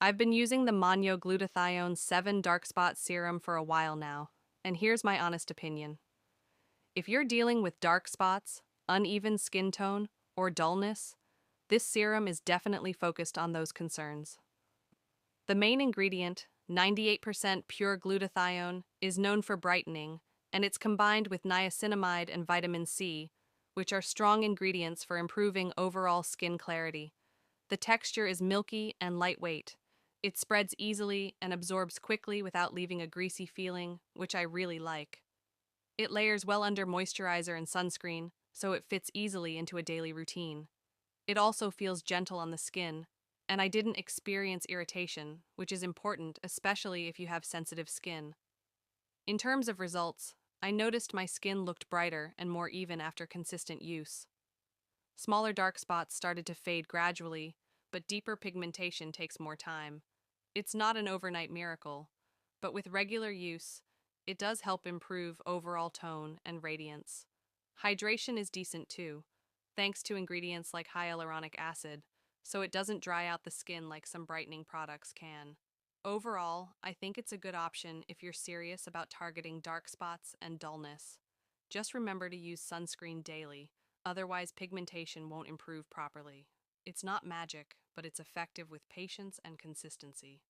I've been using the Manyo Glutathione 7 Dark Spot Serum for a while now, and here's my honest opinion. If you're dealing with dark spots, uneven skin tone, or dullness, this serum is definitely focused on those concerns. The main ingredient, 98% pure glutathione, is known for brightening, and it's combined with niacinamide and vitamin C, which are strong ingredients for improving overall skin clarity. The texture is milky and lightweight. It spreads easily and absorbs quickly without leaving a greasy feeling, which I really like. It layers well under moisturizer and sunscreen, so it fits easily into a daily routine. It also feels gentle on the skin, and I didn't experience irritation, which is important, especially if you have sensitive skin. In terms of results, I noticed my skin looked brighter and more even after consistent use. Smaller dark spots started to fade gradually, but deeper pigmentation takes more time. It's not an overnight miracle, but with regular use, it does help improve overall tone and radiance. Hydration is decent too, thanks to ingredients like hyaluronic acid, so it doesn't dry out the skin like some brightening products can. Overall, I think it's a good option if you're serious about targeting dark spots and dullness. Just remember to use sunscreen daily, otherwise pigmentation won't improve properly. It's not magic, but it's effective with patience and consistency.